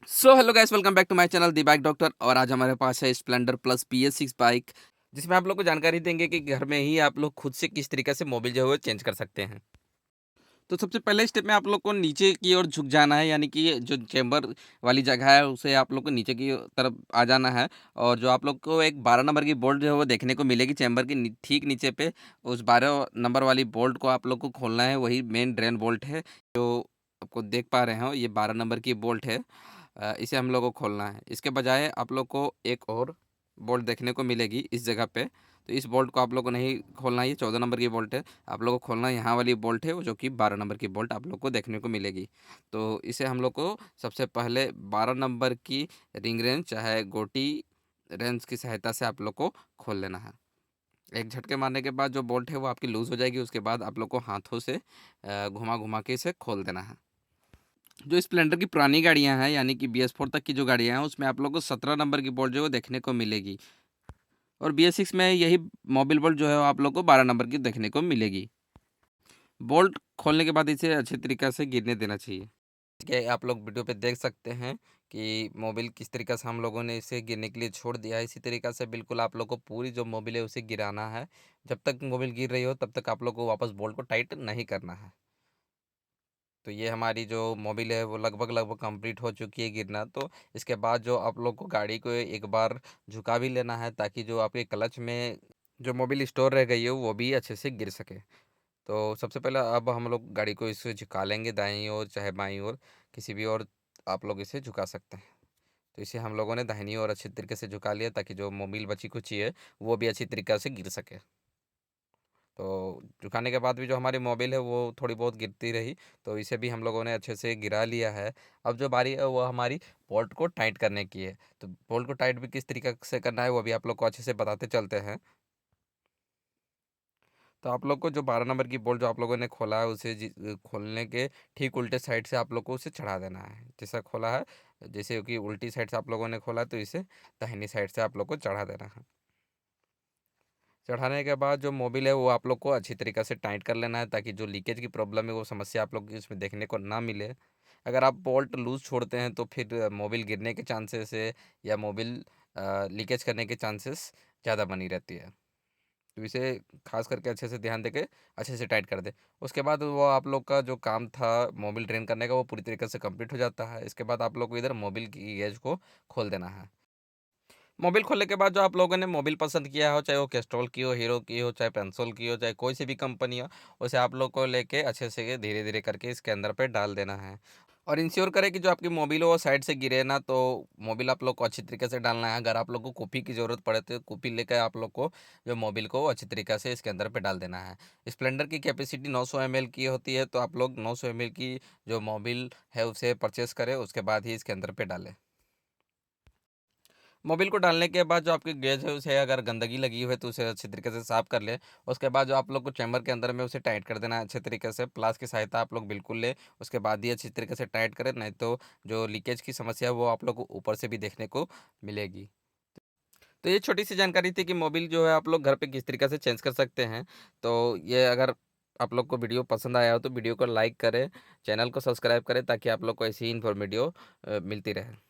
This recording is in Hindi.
So hello guys, welcome back to my channel the bike doctor. और आज हमारे पास है स्प्लेंडर प्लस PS6 बाइक, जिसमें आप लोग को जानकारी देंगे कि घर में ही आप लोग खुद से किस तरीके से मोबिल जो है वो चेंज कर सकते हैं। तो सबसे पहले स्टेप में आप लोग को नीचे की ओर झुक जाना है, यानी कि जो चेंबर वाली जगह है उसे आप लोग को नीचे की तरफ आ जाना है। और जो आप लोग को एक 12 नंबर की बोल्ट जो है वो देखने को मिलेगी चेंबर के ठीक नीचे पे। उस 12 नंबर वाली बोल्ट को आप लोग को खोलना है, वही मेन ड्रेन बोल्ट है जो आपको देख पा रहे हो। ये 12 नंबर की बोल्ट है। इसे हम लोग को खोलना है। इसके बजाय आप लोग को एक और बोल्ट देखने को मिलेगी इस जगह पे। तो इस बोल्ट को आप लोग को नहीं खोलना है, ये 14 नंबर की बोल्ट है। आप लोग को खोलना है यहाँ वाली बोल्ट है, वो जो कि 12 नंबर की बोल्ट आप लोग को देखने को मिलेगी। तो इसे हम लोग को सबसे पहले 12 नंबर की रिंग रेंच चाहे गोटी रेंच की सहायता से आप लोग को खोल लेना है। एक झटके मारने के बाद जो बोल्ट है वो आपकी लूज़ हो जाएगी। उसके बाद आप लोग को हाथों से घुमा घुमा के इसे खोल देना है। जो स्प्लेंडर की पुरानी गाड़ियाँ हैं, यानी कि BS4 तक की जो गाड़ियाँ हैं, उसमें आप लोग को 17 नंबर की बोल्ट जो है वो देखने को मिलेगी। और BS6 में यही मोबिल बोल्ट जो है वो आप लोग को 12 नंबर की देखने को मिलेगी। बोल्ट खोलने के बाद इसे अच्छे तरीक़े से गिरने देना चाहिए। कि आप लोग वीडियो पे देख सकते हैं कि मोबिल किस तरीक़े से हम लोगों ने इसे गिरने के लिए छोड़ दिया है। इसी तरीक़े से बिल्कुल आप लोग को पूरी जो मोबिल है उसे गिराना है। जब तक मोबिल गिर रही हो तब तक आप लोग को वापस बोल्ट को टाइट नहीं करना है। तो ये हमारी जो मोबिल है वो लगभग लगभग कंप्लीट हो चुकी है गिरना। तो इसके बाद जो आप लोग को गाड़ी को एक बार झुका भी लेना है, ताकि जो आपके क्लच में जो मोबिल स्टोर रह गई है वो भी अच्छे से गिर सके। तो सबसे पहले अब हम लोग गाड़ी को इसे झुका लेंगे, दाईं ओर चाहे बाईं ओर, किसी भी ओर आप लोग इसे झुका सकते हैं। तो इसे हम लोगों ने दाहिनी ओर अच्छे तरीके से झुका लिया, ताकि जो मोबिल बची खुची है वो भी अच्छी तरीके से गिर सके। तो झुकाने के बाद भी जो हमारी मोबिल है वो थोड़ी बहुत गिरती रही, तो इसे भी हम लोगों ने अच्छे से गिरा लिया है। अब जो बारी है वो हमारी बोल्ट को टाइट करने की है। तो बोल्ट को टाइट भी किस तरीके से करना है वो भी आप लोग को अच्छे से बताते चलते हैं। तो आप लोग को जो 12 नंबर की बोल्ट जो आप लोगों ने खोला है उसे खोलने के ठीक उल्टे साइड से आप लोग को उसे चढ़ा देना है। जैसा खोला है, जैसे कि उल्टी साइड से आप लोगों ने खोला, तो इसे दाहिनी साइड से आप लोग को चढ़ा देना है। चढ़ाने के बाद जो मोबिल है वो आप लोग को अच्छी तरीक़े से टाइट कर लेना है, ताकि जो लीकेज की प्रॉब्लम है वो समस्या आप लोग को इसमें देखने को ना मिले। अगर आप बोल्ट लूज़ छोड़ते हैं तो फिर मोबिल गिरने के चांसेस है, या मोबिल लीकेज करने के चांसेस ज़्यादा बनी रहती है। तो इसे खास करके अच्छे से ध्यान देके अच्छे से टाइट कर दें। उसके बाद वो आप लोग का जो काम था मोबिल ड्रेन करने का वो पूरी तरीके से कंप्लीट हो जाता है। इसके बाद आप लोग को इधर मोबिल की गेज को खोल देना है। मोबिल खोलने के बाद जो आप लोगों ने मोबिल पसंद किया हो, चाहे वो कैस्ट्रॉल की हो, हीरो की हो, चाहे पेंसोल की हो, चाहे कोई सी भी कंपनी हो, उसे आप लोग को लेके अच्छे से धीरे धीरे करके इसके अंदर पे डाल देना है। और इंश्योर करें कि जो आपकी मोबिल हो वो साइड से गिरे ना। तो मोबिल आप लोग को अच्छी तरीके से डालना है। अगर आप लोग को कुपी की ज़रूरत पड़े तो कुपी लेकर आप लोग को जो मोबिल को वो अच्छी तरीके से इसके अंदर पे डाल देना है। स्प्लेंडर की कैपेसिटी 900 ml की होती है, तो आप लोग 900 ml की जो मोबिल है उसे परचेस करें, उसके बाद ही इसके अंदर पे डालें। मोबिल को डालने के बाद जो आपकी गेज है उसे अगर गंदगी लगी हुई है तो उसे अच्छी तरीके से साफ़ कर लें। उसके बाद जो आप लोग को चैम्बर के अंदर में उसे टाइट कर देना है अच्छे तरीके से। प्लास की सहायता आप लोग बिल्कुल लें, उसके बाद ही अच्छी तरीके से टाइट करें, नहीं तो जो लीकेज की समस्या है वो आप लोग को ऊपर से भी देखने को मिलेगी। तो ये छोटी सी जानकारी थी कि मोबिल जो है आप लोग घर पे किस तरीके से चेंज कर सकते हैं। तो ये अगर आप लोग को वीडियो पसंद आया हो तो वीडियो को लाइक करें, चैनल को सब्सक्राइब करें, ताकि आप लोग को ऐसी ही इन्फॉर्मेटिव मिलती रहे।